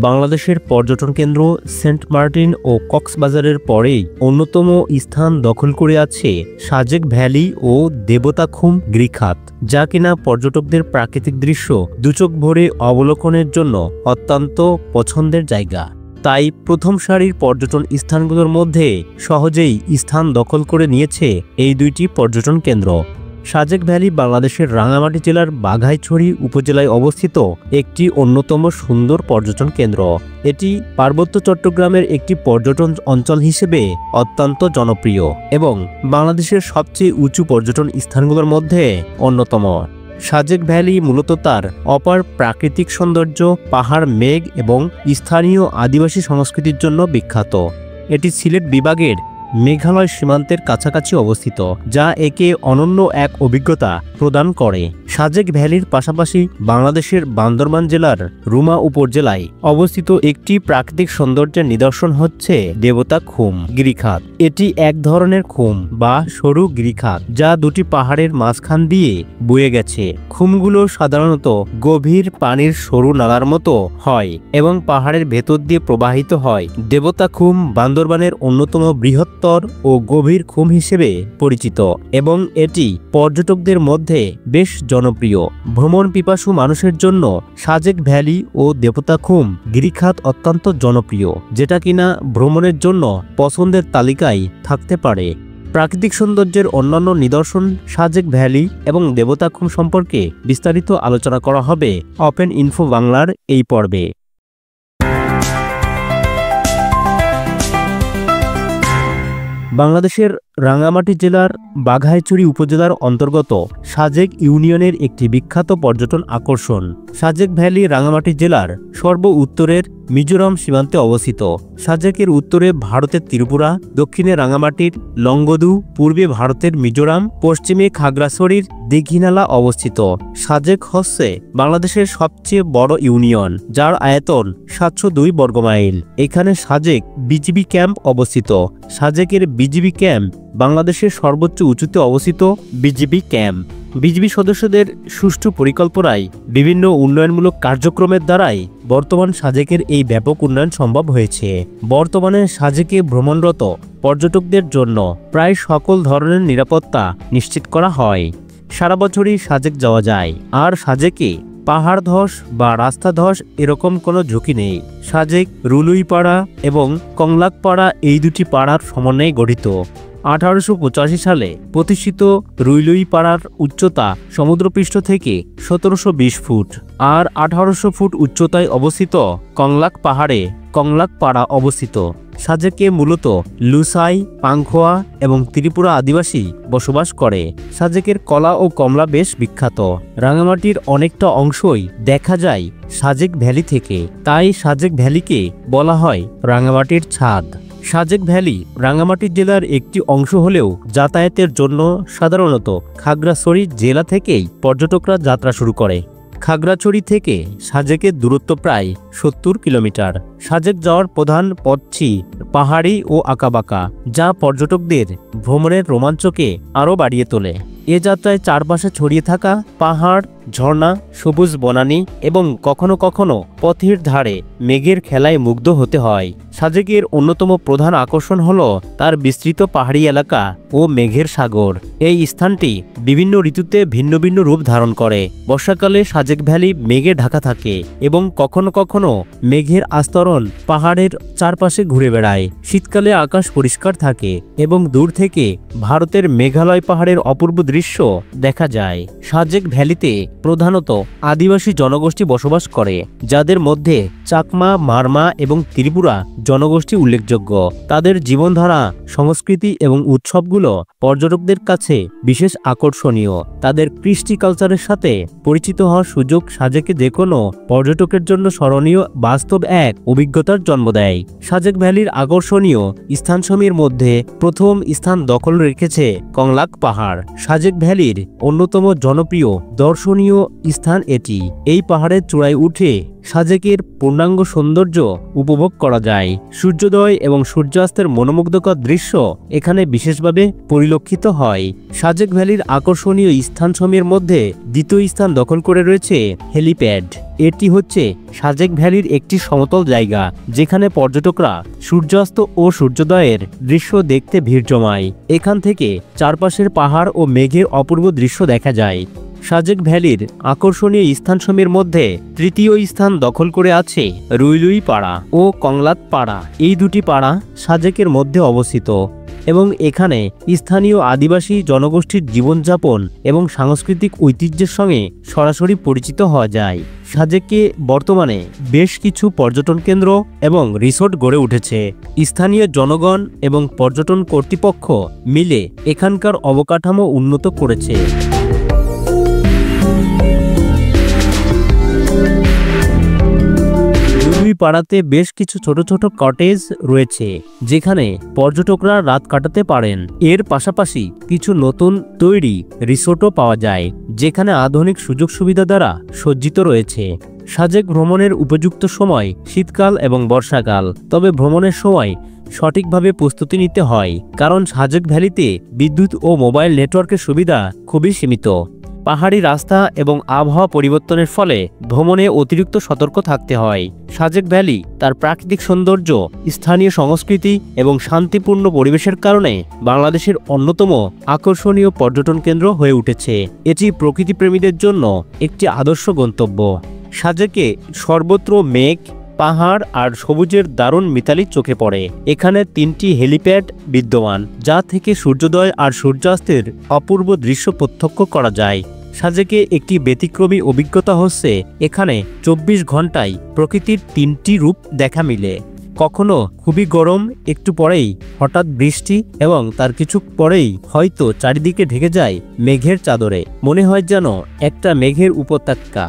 বাংলাদেশের পর্যটন কেন্দ্র সেন্ট মার্টিন ও কক্সবাজারের পরেই অন্যতম স্থান দখল করে আছে সাজেক ভ্যালি ও দেবতাখুম গিরিখাত, যা কিনা পর্যটকদের প্রাকৃতিক দৃশ্য দুচোখ ভরে অবলোকনের জন্য অত্যন্ত পছন্দের জায়গা। তাই প্রথম সারির পর্যটন স্থানগুলোর মধ্যে সহজেই স্থান দখল করে নিয়েছে এই দুইটি পর্যটন কেন্দ্র। সাজেক ভ্যালি বাংলাদেশের রাঙ্গামাটি জেলার বাঘাইছড়ি উপজেলায় অবস্থিত একটি অন্যতম সুন্দর পর্যটন কেন্দ্র। এটি পার্বত্য চট্টগ্রামের একটি পর্যটন অঞ্চল হিসেবে অত্যন্ত জনপ্রিয় এবং বাংলাদেশের সবচেয়ে উঁচু পর্যটন স্থানগুলোর মধ্যে অন্যতম। সাজেক ভ্যালি মূলত তার অপার প্রাকৃতিক সৌন্দর্য, পাহাড়, মেঘ এবং স্থানীয় আদিবাসী সংস্কৃতির জন্য বিখ্যাত। এটি সিলেট বিভাগের মেঘালয় সীমান্তের কাছাকাছি অবস্থিত, যা একে অনন্য এক অভিজ্ঞতা প্রদান করে। সাজেক ভ্যালির পাশাপাশি বাংলাদেশের বান্দরবান জেলার রুমা উপজেলায় অবস্থিত একটি প্রাকৃতিক সৌন্দর্যের নিদর্শন হচ্ছে দেবতাখুম গিরিখাত। এটি এক ধরনের খুম বা সরু গিরিখাত, যা দুটি পাহাড়ের মাঝখান দিয়ে বয়ে গেছে। খুমগুলো সাধারণত গভীর পানির সরু নালার মতো হয় এবং পাহাড়ের ভেতর দিয়ে প্রবাহিত হয়। দেবতাখুম বান্দরবানের অন্যতম বৃহত্তর ও গভীর খুম হিসেবে পরিচিত এবং এটি পর্যটকদের মধ্যে বেশ জনপ্রিয়। ভ্রমণ পিপাসু মানুষের জন্য সাজেক ভ্যালি ও দেবতাখুম গিরিখাত অত্যন্ত জনপ্রিয়, যেটা কিনা ভ্রমণের জন্য পছন্দের তালিকায় থাকতে পারে। প্রাকৃতিক সৌন্দর্যের অন্যান্য নিদর্শন সাজেক ভ্যালি এবং দেবতাখুম সম্পর্কে বিস্তারিত আলোচনা করা হবে ওপেন ইনফো বাংলার এই পর্বে। বাংলাদেশের রাঙ্গামাটি জেলার বাঘাইছড়ি উপজেলার অন্তর্গত সাজেক ইউনিয়নের একটি বিখ্যাত পর্যটন আকর্ষণ। সাজেক ভ্যালি রাঙ্গামাটি জেলার সর্ব উত্তরের মিজোরাম সীমান্তে অবস্থিত। সাজেকের উত্তরে ভারতের ত্রিপুরা, দক্ষিণে রাঙ্গামাটির লংগদু, পূর্বে ভারতের মিজোরাম, পশ্চিমে খাগড়াছড়ির দীঘিনালা অবস্থিত। সাজেক হচ্ছে বাংলাদেশের সবচেয়ে বড় ইউনিয়ন, যার আয়তন 702 বর্গমাইল। এখানে সাজেক বিজিবি ক্যাম্প অবস্থিত। সাজেকের বিজিবি ক্যাম্প বাংলাদেশের সর্বোচ্চ উঁচুতে অবস্থিত বিজিবি ক্যাম্প। বিজিবি সদস্যদের সুষ্ঠু পরিকল্পনায় বিভিন্ন উন্নয়নমূলক কার্যক্রমের দ্বারাই বর্তমান সাজেকের এই ব্যাপক উন্নয়ন সম্ভব হয়েছে। বর্তমানে সাজেকে ভ্রমণরত পর্যটকদের জন্য প্রায় সকল ধরনের নিরাপত্তা নিশ্চিত করা হয়। সারা বছরই সাজেক যাওয়া যায়, আর সাজেকে পাহাড় ধস বা রাস্তা ধস এরকম কোনো ঝুঁকি নেই। সাজেক রুলুইপাড়া এবং কংলাকপাড়া এই দুটি পাড়ার সমন্বয়ে গঠিত। 1885 সালে প্রতিষ্ঠিত রুইলুইপাড়ার উচ্চতা সমুদ্রপৃষ্ঠ থেকে 1720 ফুট, আর 1800 ফুট উচ্চতায় অবস্থিত কংলাক পাহাড়ে কংলাকপাড়া অবস্থিত। সাজেকে মূলত লুসাই, পাংখোয়া এবং ত্রিপুরা আদিবাসী বসবাস করে। সাজেকের কলা ও কমলা বেশ বিখ্যাত। রাঙ্গামাটির অনেকটা অংশই দেখা যায় সাজেক ভ্যালি থেকে, তাই সাজেক ভ্যালিকে বলা হয় রাঙ্গামাটির ছাদ। সাজেক ভ্যালি রাঙ্গামাটি জেলার একটি অংশ হলেও যাতায়াতের জন্য সাধারণত খাগড়াছড়ি জেলা থেকেই পর্যটকরা যাত্রা শুরু করে। খাগড়াছড়ি থেকে সাজেকের দূরত্ব প্রায় 70 কিলোমিটার। সাজেক যাওয়ার প্রধান পথটি পাহাড়ি ও আঁকাবাঁকা, যা পর্যটকদের ভ্রমণের রোমাঞ্চকে আরও বাড়িয়ে তোলে। এ যাত্রায় চারপাশে ছড়িয়ে থাকা পাহাড়, ঝর্ণা, সবুজ বনানী এবং কখনো কখনো পথের ধারে মেঘের খেলায় মুগ্ধ হতে হয়। সাজেকের অন্যতম প্রধান আকর্ষণ হল তার বিস্তৃত পাহাড়ি এলাকা ও মেঘের সাগর। এই স্থানটি বিভিন্ন ঋতুতে ভিন্ন ভিন্ন রূপ ধারণ করে। বর্ষাকালে সাজেক ভ্যালি মেঘে ঢাকা থাকে এবং কখনো কখনো মেঘের আস্তরণ পাহাড়ের চারপাশে ঘুরে বেড়ায়। শীতকালে আকাশ পরিষ্কার থাকে এবং দূর থেকে ভারতের মেঘালয় পাহাড়ের অপূর্ব দৃশ্য দেখা যায়। সাজেক ভ্যালিতে প্রধানত আদিবাসী জনগোষ্ঠী বসবাস করে, যাদের মধ্যে চাকমা, মারমা এবং ত্রিপুরা জনগোষ্ঠী উল্লেখযোগ্য। তাদের জীবনধারা, সংস্কৃতি এবং উৎসবগুলো পর্যটকদের কাছে বিশেষ আকর্ষণীয়। তাদের কৃষ্টি কালচারের সাথে পরিচিত হওয়ার সুযোগ সাজেকে যে কোনো পর্যটকের জন্য স্মরণীয় বাস্তব এক অভিজ্ঞতার জন্ম দেয়। সাজেক ভ্যালির আকর্ষণীয় স্থানসমূহের মধ্যে প্রথম স্থান দখল রেখেছে কংলাক পাহাড়। সাজেক ভ্যালির অন্যতম জনপ্রিয় দর্শনীয় স্থান এটি। এই পাহাড়ের চূড়ায় উঠে সাজেকের পূর্ণাঙ্গ সৌন্দর্য উপভোগ করা যায়। সূর্যোদয় এবং সূর্যাস্তের মনোমুগ্ধকর দৃশ্য এখানে বিশেষভাবে পরিলক্ষিত হয়। সাজেক ভ্যালির আকর্ষণীয় স্থানসমূহের মধ্যে দ্বিতীয় স্থান দখল করে রয়েছে হেলিপ্যাড। এটি হচ্ছে সাজেক ভ্যালির একটি সমতল জায়গা যেখানে পর্যটকরা সূর্যাস্ত ও সূর্যোদয়ের দৃশ্য দেখতে ভিড় জমায়। এখান থেকে চারপাশের পাহাড় ও মেঘের অপূর্ব দৃশ্য দেখা যায়। সাজেক ভ্যালির আকর্ষণীয় স্থানসমূহের মধ্যে তৃতীয় স্থান দখল করে আছে রুইলুই পাড়া ও কংলাত পাড়া। এই দুটি পাড়া সাজেকের মধ্যে অবস্থিত এবং এখানে স্থানীয় আদিবাসী জনগোষ্ঠীর জীবনযাপন এবং সাংস্কৃতিক ঐতিহ্যের সঙ্গে সরাসরি পরিচিত হওয়া যায়। সাজেকে বর্তমানে বেশ কিছু পর্যটন কেন্দ্র এবং রিসোর্ট গড়ে উঠেছে। স্থানীয় জনগণ এবং পর্যটন কর্তৃপক্ষ মিলে এখানকার অবকাঠামো উন্নত করেছে। পাড়াতে বেশ কিছু ছোট ছোট কটেজ রয়েছে যেখানে পর্যটকরা রাত কাটাতে পারেন। এর পাশাপাশি কিছু নতুন তৈরি রিসোর্টও পাওয়া যায় যেখানে আধুনিক সুযোগ সুবিধা দ্বারা সজ্জিত রয়েছে। সাজেক ভ্রমণের উপযুক্ত সময় শীতকাল এবং বর্ষাকাল, তবে ভ্রমণের সময় সঠিকভাবে প্রস্তুতি নিতে হয় কারণ সাজেক ভ্যালিতে বিদ্যুৎ ও মোবাইল নেটওয়ার্কের সুবিধা খুবই সীমিত। পাহাড়ি রাস্তা এবং আবহাওয়া পরিবর্তনের ফলে ভ্রমণে অতিরিক্ত সতর্ক থাকতে হয়। সাজেক ভ্যালি তার প্রাকৃতিক সৌন্দর্য, স্থানীয় সংস্কৃতি এবং শান্তিপূর্ণ পরিবেশের কারণে বাংলাদেশের অন্যতম আকর্ষণীয় পর্যটন কেন্দ্র হয়ে উঠেছে। এটি প্রকৃতিপ্রেমীদের জন্য একটি আদর্শ গন্তব্য। সাজেকে সর্বত্র মেঘ, পাহাড় আর সবুজের দারুণ মিতালি চোখে পড়ে। এখানে 3টি হেলিপ্যাড বিদ্যমান যা থেকে সূর্যোদয় আর সূর্যাস্তের অপূর্ব দৃশ্য প্রত্যক্ষ করা যায়। সাজেকে একটি ব্যতিক্রমী অভিজ্ঞতা হচ্ছে এখানে 24 ঘন্টায় প্রকৃতির 3টি রূপ দেখা মিলে। কখনো খুবই গরম, একটু পরেই হঠাৎ বৃষ্টি এবং তার কিছু পরেই হয়তো চারিদিকে ঢেকে যায় মেঘের চাদরে। মনে হয় যেন একটা মেঘের উপত্যকা।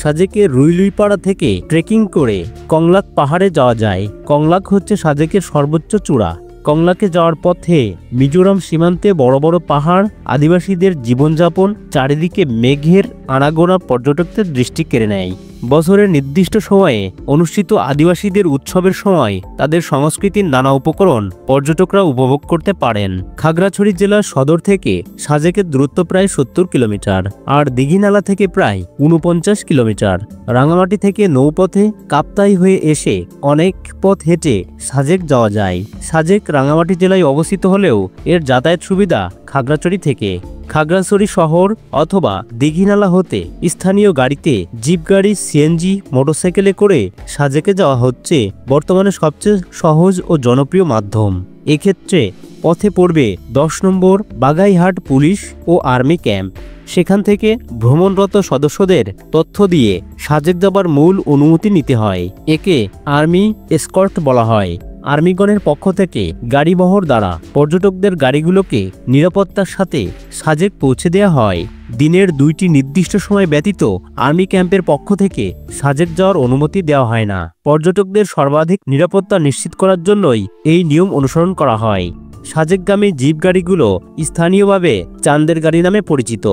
সাজেকের রুইলুইপাড়া থেকে ট্রেকিং করে কংলাক পাহাড়ে যাওয়া যায়। কংলাক হচ্ছে সাজেকের সর্বোচ্চ চূড়া। কংলাকে যাওয়ার পথে মিজোরাম সীমান্তে বড় বড় পাহাড়, আদিবাসীদের জীবনযাপন, চারিদিকে মেঘের আনাগোনা পর্যটকদের দৃষ্টি কেড়ে নেয়। বছরের নির্দিষ্ট সময়ে অনুষ্ঠিত আদিবাসীদের উৎসবের সময় তাদের সংস্কৃতির নানা উপকরণ পর্যটকরা উপভোগ করতে পারেন। খাগড়াছড়ি জেলার সদর থেকে সাজেকের দূরত্ব প্রায় 70 কিলোমিটার আর দীঘিনালা থেকে প্রায় 49 কিলোমিটার। রাঙামাটি থেকে নৌপথে কাপ্তাই হয়ে এসে অনেক পথ হেঁটে সাজেক যাওয়া যায়। সাজেক রাঙামাটি জেলায় অবস্থিত হলেও এর যাতায়াত সুবিধা খাগড়াছড়ি থেকে। খাগড়াছড়ি শহর অথবা দীঘিনালা হতে স্থানীয় গাড়িতে, জিপ গাড়ি, সিএনজি, মোটরসাইকেলে করে সাজেকে যাওয়া হচ্ছে বর্তমানে সবচেয়ে সহজ ও জনপ্রিয় মাধ্যম। এক্ষেত্রে পথে পড়বে 10 নম্বর বাগাইহাট পুলিশ ও আর্মি ক্যাম্প। সেখান থেকে ভ্রমণরত সদস্যদের তথ্য দিয়ে সাজেক যাবার মূল অনুমতি নিতে হয়। একে আর্মি এসকর্ট বলা হয়। আর্মিগণের পক্ষ থেকে গাড়িবহর দ্বারা পর্যটকদের গাড়িগুলোকে নিরাপত্তার সাথে সাজেক পৌঁছে দেওয়া হয়। দিনের 2টি নির্দিষ্ট সময় ব্যতীত আর্মি ক্যাম্পের পক্ষ থেকে সাজেক যাওয়ার অনুমতি দেওয়া হয় না। পর্যটকদের সর্বাধিক নিরাপত্তা নিশ্চিত করার জন্যই এই নিয়ম অনুসরণ করা হয়। সাজেকগামী জিপ গাড়িগুলো স্থানীয়ভাবে চান্দের গাড়ি নামে পরিচিত।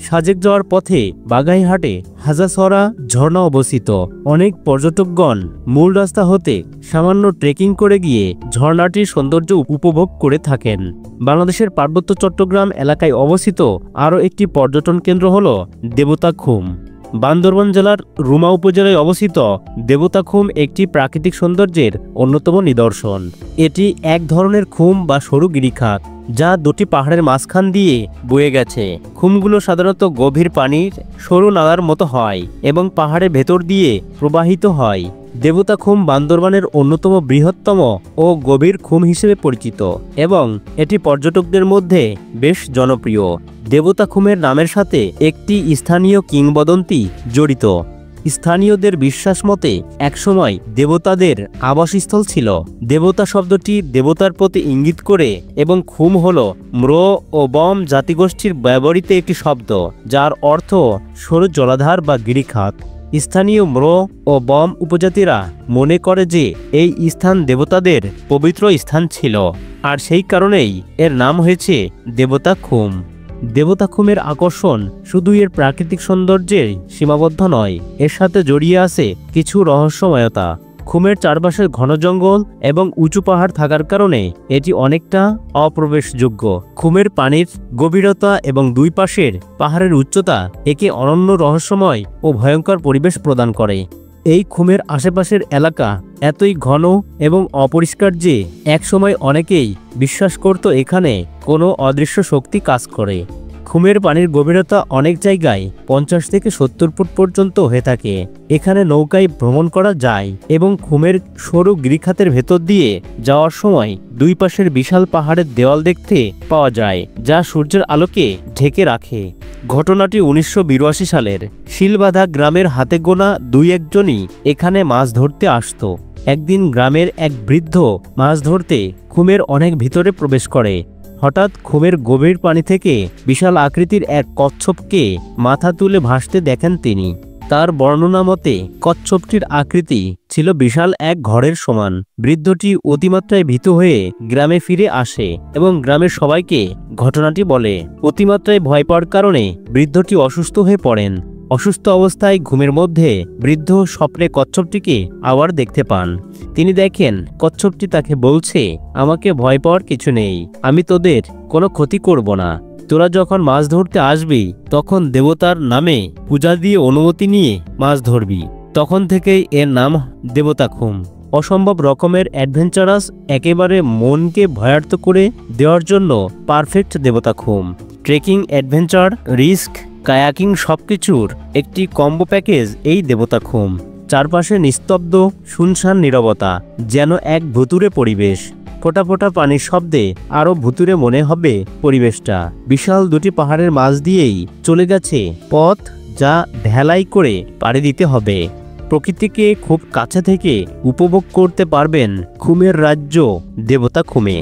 সাজেক যাওয়ার পথে বাগাইহাটে হাজাসরা ঝর্ণা অবস্থিত। অনেক পর্যটকগণ মূল রাস্তা হতে সামান্য ট্রেকিং করে গিয়ে ঝর্ণাটির সৌন্দর্য উপভোগ করে থাকেন। বাংলাদেশের পার্বত্য চট্টগ্রাম এলাকায় অবস্থিত আরও একটি পর্যটন কেন্দ্র হল দেবতাখুম। বান্দরবান জেলার রুমা উপজেলায় অবস্থিত দেবতাখুম একটি প্রাকৃতিক সৌন্দর্যের অন্যতম নিদর্শন। এটি এক ধরনের খুম বা সরু গিরিখাত যা 2টি পাহাড়ের মাঝখান দিয়ে বয়ে গেছে। খুমগুলো সাধারণত গভীর পানির সরু নালার মতো হয় এবং পাহাড়ের ভেতর দিয়ে প্রবাহিত হয়। দেবতাখুম বান্দরবানের অন্যতম বৃহত্তম ও গভীর খুম হিসেবে পরিচিত এবং এটি পর্যটকদের মধ্যে বেশ জনপ্রিয়। দেবতাখুমের নামের সাথে একটি স্থানীয় কিংবদন্তি জড়িত। স্থানীয়দের বিশ্বাস মতে একসময় দেবতাদের আবাসস্থল ছিল। দেবতা শব্দটি দেবতার প্রতি ইঙ্গিত করে এবং খুম হল ম্র ও বম জাতিগোষ্ঠীর ব্যবহৃত একটি শব্দ যার অর্থ সরু জলাধার বা গিরিখাত। স্থানীয় ম্র ও বম উপজাতিরা মনে করে যে এই স্থান দেবতাদের পবিত্র স্থান ছিল আর সেই কারণেই এর নাম হয়েছে দেবতাখুম। দেবতা খুমের আকর্ষণ শুধু এর প্রাকৃতিক সৌন্দর্যে সীমাবদ্ধ নয়, এর সাথে জড়িয়ে আছে কিছু রহস্যময়তা। খুমের চারপাশে ঘন জঙ্গল এবং উঁচু পাহাড় থাকার কারণে এটি অনেকটা অপ্রবেশযোগ্য। খুমের পানির গভীরতা এবং দুই পাশের পাহাড়ের উচ্চতা একে অনন্য রহস্যময় ও ভয়ঙ্কর পরিবেশ প্রদান করে। এই খুমের আশেপাশের এলাকা এতই ঘন এবং অপরিষ্কার যে একসময় অনেকেই বিশ্বাস করত এখানে কোনো অদৃশ্য শক্তি কাজ করে। খুমের পানির গভীরতা অনেক জায়গায় 50 থেকে 70 ফুট পর্যন্ত হয়ে থাকে। এখানে নৌকায় ভ্রমণ করা যায় এবং খুমের সরু গিরিখাতের ভেতর দিয়ে যাওয়ার সময় দুই পাশের বিশাল পাহাড়ের দেওয়াল দেখতে পাওয়া যায়, যা সূর্যের আলোকে ঢেকে রাখে। ঘটনাটি 1982 সালের। শিলবাধা গ্রামের হাতে গোনা 2-1জনই এখানে মাছ ধরতে আসত। একদিন গ্রামের এক বৃদ্ধ মাছ ধরতে খুমের অনেক ভিতরে প্রবেশ করে। হঠাৎ খুমের গভীর পানি থেকে বিশাল আকৃতির এক কচ্ছপকে মাথা তুলে ভাসতে দেখেন তিনি। তার বর্ণনা মতে কচ্ছপটির আকৃতি ছিল বিশাল এক ঘরের সমান। বৃদ্ধটি অতিমাত্রায় ভীত হয়ে গ্রামে ফিরে আসে এবং গ্রামের সবাইকে ঘটনাটি বলে। অতিমাত্রায় ভয় পাওয়ার কারণে বৃদ্ধটি অসুস্থ হয়ে পড়েন। অসুস্থ অবস্থায় ঘুমের মধ্যে বৃদ্ধ স্বপ্নে কচ্ছপটিকে আবার দেখতে পান। তিনি দেখেন কচ্ছপটি তাকে বলছে, আমাকে ভয় পাওয়ার কিছু নেই, আমি তোদের কোনো ক্ষতি করব না। তোরা যখন মাছ ধরতে আসবি তখন দেবতার নামে পূজা দিয়ে অনুমতি নিয়ে মাছ ধরবি। তখন থেকেই এর নাম দেবতা খুম। অসম্ভব রকমের অ্যাডভেঞ্চারাস, একেবারে মনকে ভয়ার্ত করে দেওয়ার জন্য পারফেক্ট দেবতা খুম। ট্রেকিং, অ্যাডভেঞ্চার, রিস্ক, কায়াকিং সবকিছুর একটি কম্বো প্যাকেজ এই দেবতা খুম। চারপাশে নিস্তব্ধ শুনশান নীরবতা, যেন এক ভুতুরে পরিবেশ। ফোঁটা ফোঁটা পানির শব্দে আরও ভুতুরে মনে হবে পরিবেশটা। বিশাল দুটি পাহাড়ের মাঝ দিয়েই চলে গেছে পথ, যা ঢালাই করে পাড়ি দিতে হবে। প্রকৃতিকে খুব কাছে থেকে উপভোগ করতে পারবেন খুমের রাজ্য দেবতা খুমে।